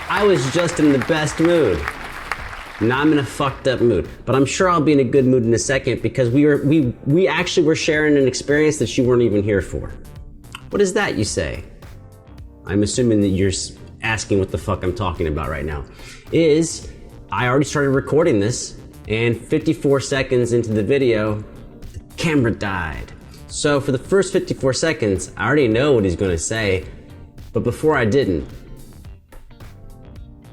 I was just in the best mood. Now I'm in a fucked up mood, but I'm sure I'll be in a good mood in a second because we actually were sharing an experience that you weren't even here for. What is that, you say? I'm assuming that you're asking what the fuck I'm talking about right now. I already started recording this, and 54 seconds into the video, the camera died. So for the first 54 seconds, I already know what he's gonna say, but before I didn't.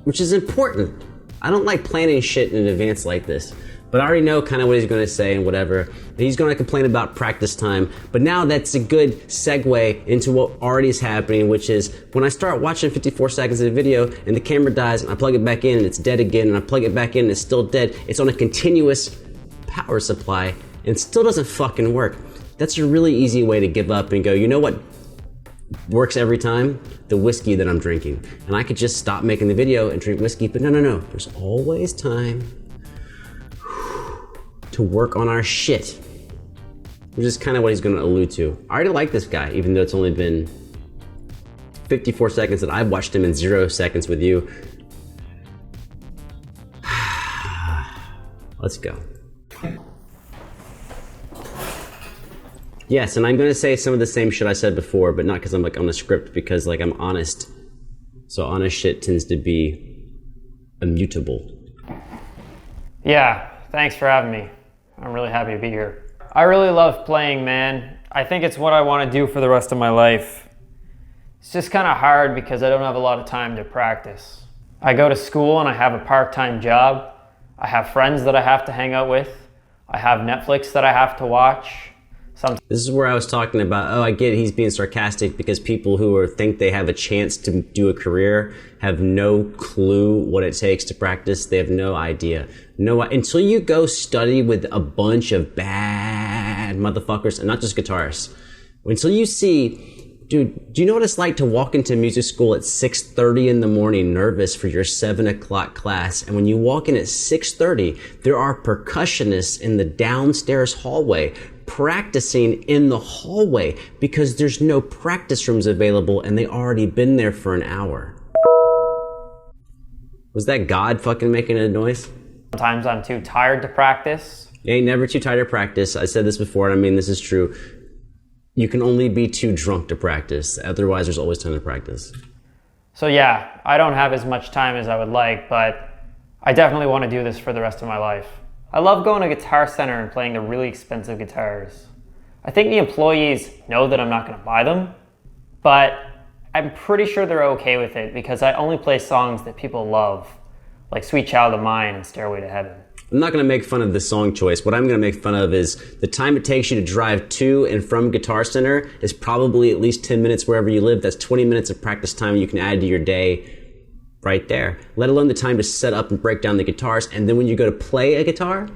Which is important. I don't like planning shit in advance like this, but I already know kind of what he's gonna say and whatever. He's gonna complain about practice time, but now that's a good segue into what already is happening, which is when I start watching 54 seconds of the video and the camera dies and I plug it back in and it's dead again and I plug it back in and it's still dead, it's on a continuous power supply and still doesn't fucking work. That's a really easy way to give up and go, you know what works every time? The whiskey that I'm drinking. And I could just stop making the video and drink whiskey, but no. There's always time to work on our shit. Which is kind of what he's gonna allude to. I already like this guy, even though it's only been 54 seconds that I've watched him in 0 seconds with you. Let's go. Yes, and I'm gonna say some of the same shit I said before, but not because I'm like on the script, because like I'm honest. So honest shit tends to be immutable. Yeah, thanks for having me. I'm really happy to be here. I really love playing, man. I think it's what I want to do for the rest of my life. It's just kind of hard because I don't have a lot of time to practice. I go to school and I have a part-time job. I have friends that I have to hang out with. I have Netflix that I have to watch. This is where I was talking about, oh, I get it, he's being sarcastic because people who think they have a chance to do a career have no clue what it takes to practice. They have no idea. Until you go study with a bunch of bad motherfuckers, and not just guitarists, until you see, dude, do you know what it's like to walk into music school at 6:30 in the morning nervous for your 7 o'clock class, and when you walk in at 6:30, there are percussionists in the downstairs hallway practicing in the hallway because there's no practice rooms available and they already been there for an hour. Was that God fucking making a noise? Sometimes I'm too tired to practice. You ain't never too tired to practice. I said this before, and I mean this is true. You can only be too drunk to practice. Otherwise, there's always time to practice. So yeah, I don't have as much time as I would like, but I definitely want to do this for the rest of my life. I love going to Guitar Center and playing the really expensive guitars. I think the employees know that I'm not going to buy them, but I'm pretty sure they're okay with it because I only play songs that people love, like Sweet Child of Mine and Stairway to Heaven. I'm not going to make fun of the song choice. What I'm going to make fun of is the time it takes you to drive to and from Guitar Center is probably at least 10 minutes wherever you live. That's 20 minutes of practice time you can add to your day right there. Let alone the time to set up and break down the guitars. And then when you go to play a guitar,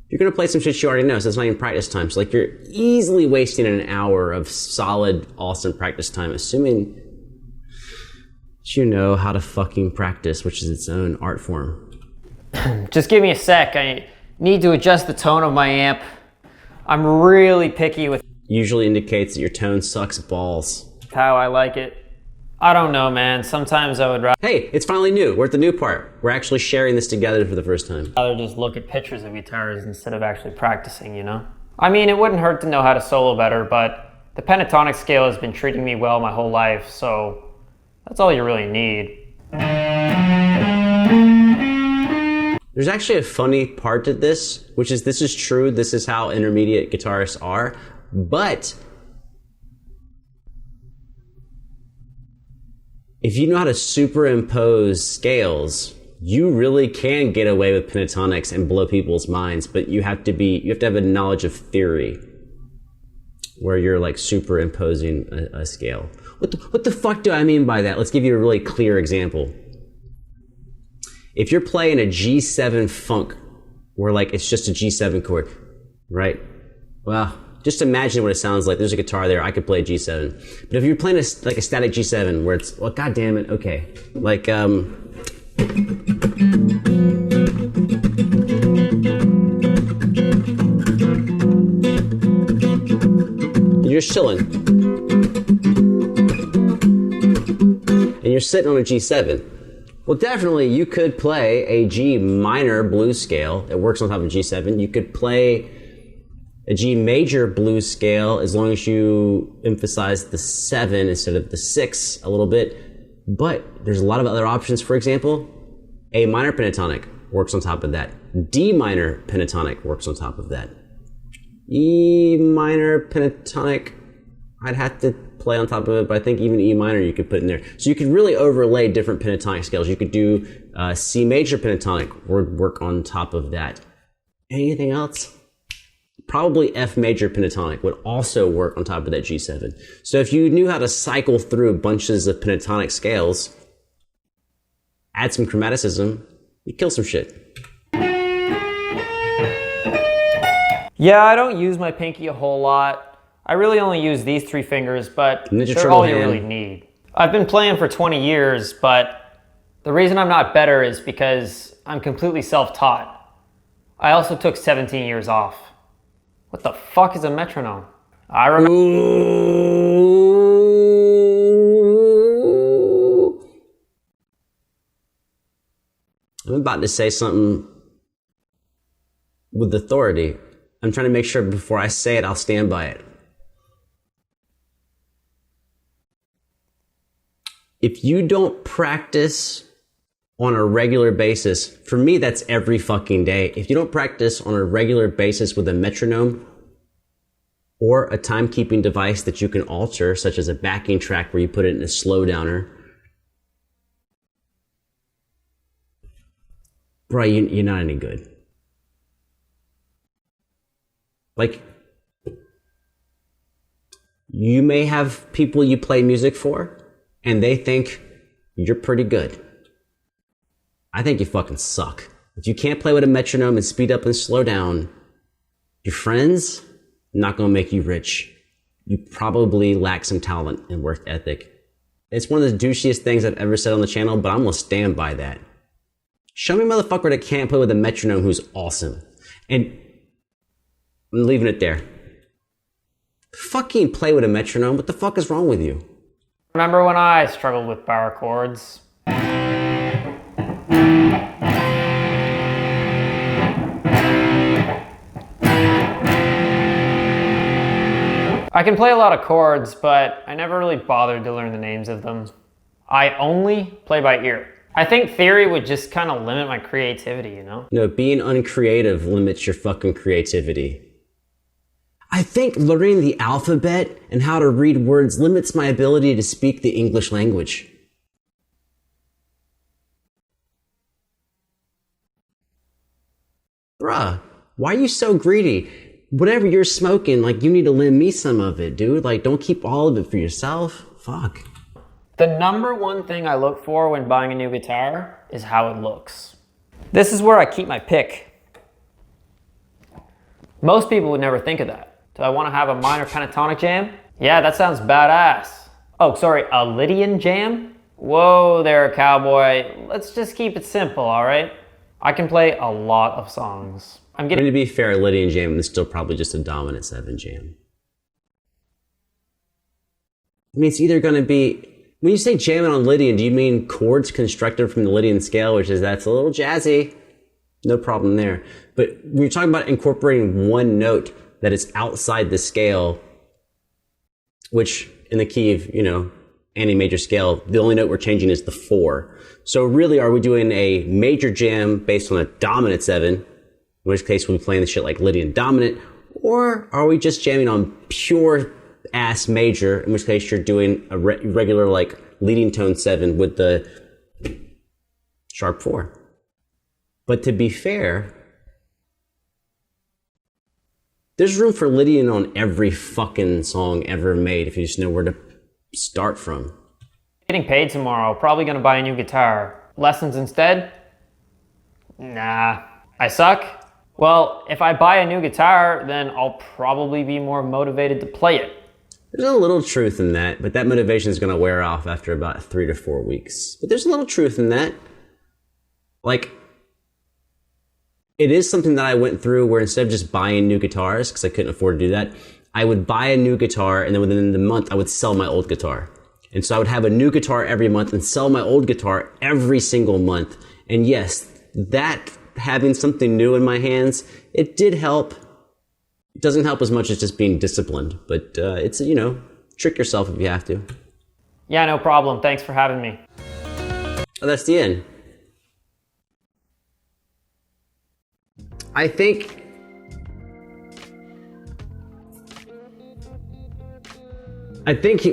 you're going to play some shit you already know. So it's not even practice time. So like you're easily wasting an hour of solid, awesome practice time, assuming that you know how to fucking practice, which is its own art form. Just give me a sec. I need to adjust the tone of my amp. I'm really picky with Usually indicates that your tone sucks balls. how I like it. I don't know, man. Sometimes I would Hey, it's finally new. We're at the new part. We're actually sharing this together for the first time. rather just look at pictures of guitars instead of actually practicing, you know? I mean, it wouldn't hurt to know how to solo better, but the pentatonic scale has been treating me well my whole life, so that's all you really need. There's actually a funny part to this, which is this is true. This is how intermediate guitarists are, but if you know how to superimpose scales, you really can get away with pentatonics and blow people's minds, but you have to have a knowledge of theory where you're like superimposing a scale. What the fuck do I mean by that? Let's give you a really clear example. If you're playing a G7 funk, where like it's just a G7 chord, right? Well, just imagine what it sounds like. There's a guitar there. I could play a G7. But if you're playing a static G7 where it's, well, God damn it, okay. Like, you're just chilling. And you're sitting on a G7. Well, definitely you could play a G minor blues scale that works on top of G7. You could play a G major blues scale as long as you emphasize the 7 instead of the 6 a little bit. But there's a lot of other options. For example, A minor pentatonic works on top of that. D minor pentatonic works on top of that. E minor pentatonic, I'd have to play on top of it, but I think even E minor you could put in there. So you could really overlay different pentatonic scales. You could do C major pentatonic, work on top of that. Anything else? Probably F major pentatonic would also work on top of that G7. So if you knew how to cycle through bunches of pentatonic scales, add some chromaticism, you kill some shit. Yeah, I don't use my pinky a whole lot. I really only use these 3 fingers, but they're all you really need. I've been playing for 20 years, but the reason I'm not better is because I'm completely self-taught. I also took 17 years off. What the fuck is a metronome? I remember. I'm about to say something with authority. I'm trying to make sure before I say it, I'll stand by it. If you don't practice on a regular basis, for me, that's every fucking day. If you don't practice on a regular basis with a metronome or a timekeeping device that you can alter, such as a backing track where you put it in a slow downer, bro, you're not any good. Like, you may have people you play music for, and they think you're pretty good. I think you fucking suck. If you can't play with a metronome and speed up and slow down, your friends not gonna make you rich. You probably lack some talent and work ethic. It's one of the douchiest things I've ever said on the channel, but I'm gonna stand by that. Show me a motherfucker that can't play with a metronome who's awesome. And I'm leaving it there. Fucking play with a metronome. What the fuck is wrong with you? Remember when I struggled with bar chords? I can play a lot of chords, but I never really bothered to learn the names of them. I only play by ear. I think theory would just kind of limit my creativity, you know? No, being uncreative limits your fucking creativity. I think learning the alphabet and how to read words limits my ability to speak the English language. Bruh, why are you so greedy? Whatever you're smoking, like, you need to lend me some of it, dude. Like, don't keep all of it for yourself. Fuck. The number one thing I look for when buying a new guitar is how it looks. This is where I keep my pick. Most people would never think of that. Do I want to have a minor pentatonic jam? Yeah, that sounds badass. Oh, sorry, a Lydian jam? Whoa there, cowboy. Let's just keep it simple, all right? I can play a lot of songs. To be fair, a Lydian jam is still probably just a dominant 7 jam. I mean, it's either going to be... When you say jamming on Lydian, do you mean chords constructed from the Lydian scale, which is that's a little jazzy? No problem there. But when you're talking about incorporating one note that is outside the scale, which in the key of, any major scale, the only note we're changing is the 4. So really, are we doing a major jam based on a dominant 7, in which case we'll be playing the shit like Lydian dominant, or are we just jamming on pure ass major, in which case you're doing a regular like leading tone 7 with the sharp 4. But to be fair, there's room for Lydian on every fucking song ever made if you just know where to start from. Getting paid tomorrow, probably gonna buy a new guitar. Lessons instead? Nah. I suck? Well, if I buy a new guitar, then I'll probably be more motivated to play it. There's a little truth in that, but that motivation is gonna wear off after about 3 to 4 weeks. But there's a little truth in that. Like, it is something that I went through where instead of just buying new guitars, because I couldn't afford to do that, I would buy a new guitar and then within the month I would sell my old guitar. And so I would have a new guitar every month and sell my old guitar every single month. And yes, that having something new in my hands, it did help. It doesn't help as much as just being disciplined, but it's, trick yourself if you have to. Yeah, no problem. Thanks for having me. Oh, that's the end. I think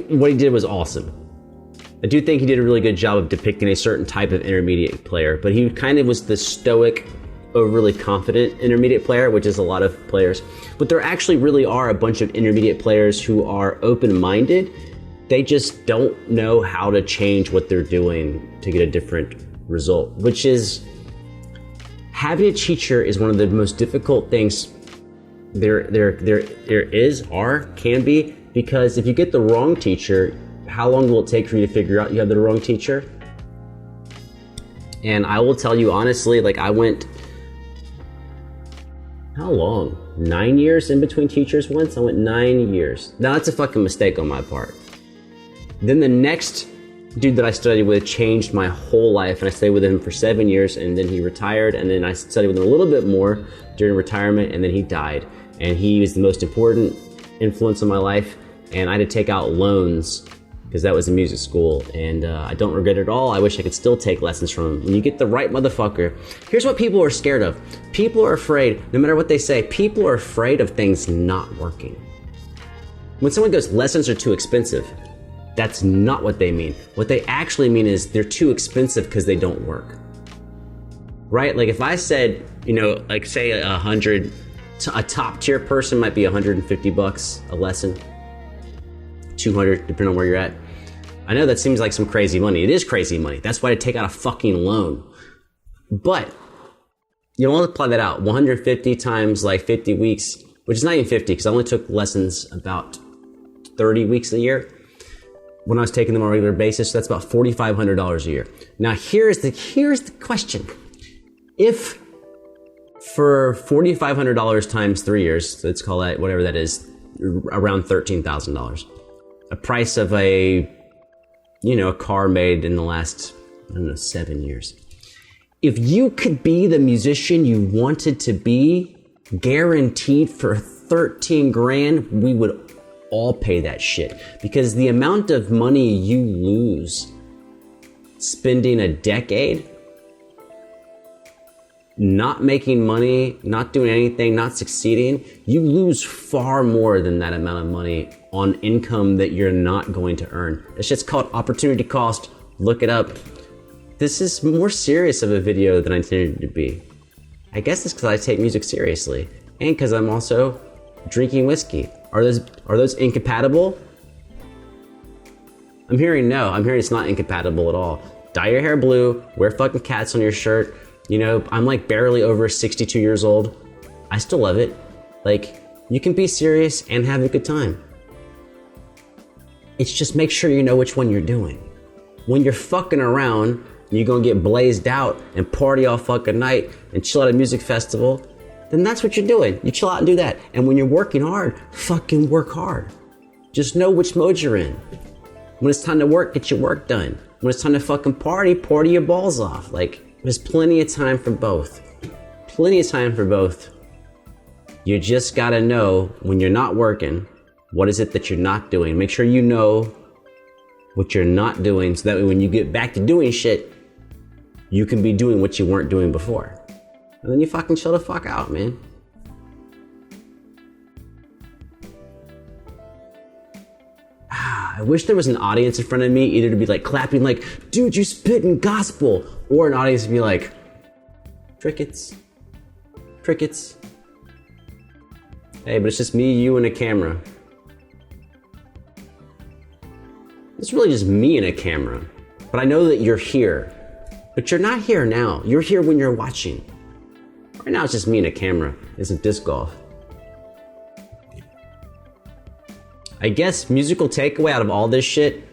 what he did was awesome. I do think he did a really good job of depicting a certain type of intermediate player, but he kind of was the stoic, overly confident intermediate player, which is a lot of players. But there actually really are a bunch of intermediate players who are open-minded. They just don't know how to change what they're doing to get a different result, which is having a teacher is one of the most difficult things there can be, because if you get the wrong teacher, how long will it take for you to figure out you have the wrong teacher? And I will tell you honestly, I went, how long? 9 years in between teachers once? I went 9 years. Now that's a fucking mistake on my part. Then the next dude that I studied with changed my whole life, and I stayed with him for 7 years, and then he retired, and then I studied with him a little bit more during retirement, and then he died. And he was the most important influence on my life, and I had to take out loans because that was a music school, and I don't regret it at all. I wish I could still take lessons from him. When you get the right motherfucker, here's what people are scared of. People are afraid, no matter what they say, people are afraid of things not working. When someone goes, lessons are too expensive, that's not what they mean. What they actually mean is they're too expensive because they don't work. Right? If I said, say a top tier person might be $150 a lesson, 200, depending on where you're at. I know that seems like some crazy money. It is crazy money. That's why I take out a fucking loan. But you multiply that out, 150 times 50 weeks, which is not even 50 because I only took lessons about 30 weeks a year when I was taking them on a regular basis. So that's about $4,500 a year. Now here's the question. If for $4,500 times 3 years, let's call that whatever that is, around $13,000, a price of a car made in the last, 7 years. If you could be the musician you wanted to be, guaranteed for 13 grand, we would all pay that shit. Because the amount of money you lose spending a decade not making money, not doing anything, not succeeding, you lose far more than that amount of money on income that you're not going to earn. It's just called opportunity cost. Look it up. This is more serious of a video than I intended it to be. I guess it's because I take music seriously and because I'm also drinking whiskey. Are those incompatible? I'm hearing no. I'm hearing it's not incompatible at all. Dye your hair blue, wear fucking cats on your shirt. I'm barely over 62 years old. I still love it. You can be serious and have a good time. It's just make sure you know which one you're doing. When you're fucking around and you're gonna get blazed out and party all fucking night and chill at a music festival, then that's what you're doing. You chill out and do that. And when you're working hard, fucking work hard. Just know which mode you're in. When it's time to work, get your work done. When it's time to fucking party your balls off. There's plenty of time for both. Plenty of time for both. You just gotta know when you're not working, what is it that you're not doing? Make sure you know what you're not doing so that way when you get back to doing shit, you can be doing what you weren't doing before. And then you fucking chill the fuck out, man. I wish there was an audience in front of me, either to be clapping dude, you spitting gospel, or an audience to be crickets. Crickets. Hey, but it's just me, you, and a camera. It's really just me and a camera. But I know that you're here. But you're not here now. You're here when you're watching. Right now it's just me and a camera. It's a disc golf. I guess musical takeaway out of all this shit,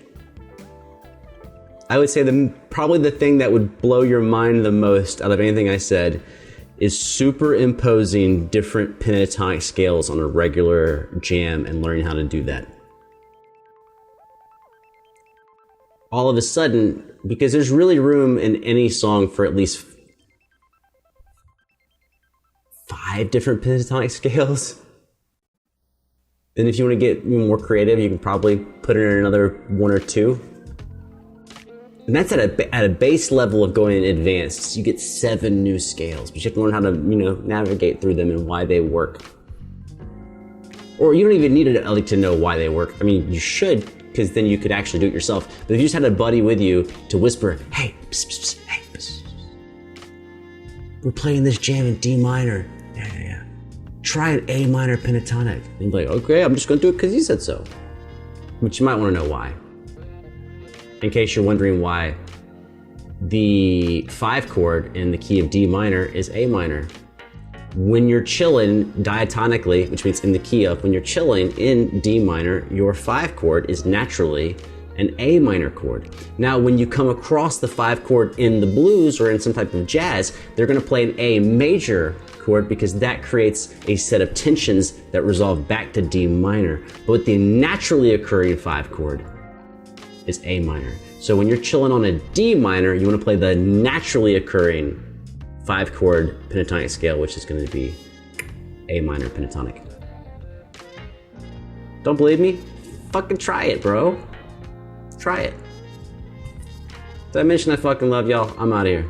I would say probably the thing that would blow your mind the most out of anything I said is superimposing different pentatonic scales on a regular jam and learning how to do that. all of a sudden, because there's really room in any song for at least 5 different pentatonic scales. And if you want to get more creative, you can probably put in another 1 or 2. And that's at a base level of going advanced. You get 7 new scales, but you have to learn how to, navigate through them and why they work. Or you don't even need to know why they work. I mean, you should, because then you could actually do it yourself. But if you just had a buddy with you to whisper, hey, psst, psst, psst, hey, psst. We're playing this jam in D minor. Yeah. Try an A minor pentatonic. And you'd be like, okay, I'm just gonna do it because you said so. But you might want to know why. In case you're wondering why the 5 chord in the key of D minor is A minor. When you're chilling diatonically, which means in the key of, when you're chilling in D minor, your 5 chord is naturally an A minor chord. Now, when you come across the 5 chord in the blues or in some type of jazz, they're gonna play an A major chord because that creates a set of tensions that resolve back to D minor. But the naturally occurring 5 chord is A minor. So when you're chilling on a D minor, you want to play the naturally occurring 5 chord pentatonic scale, which is going to be A minor pentatonic. Don't believe me? Fucking try it, bro. Try it. Did I mention I fucking love y'all? I'm out of here.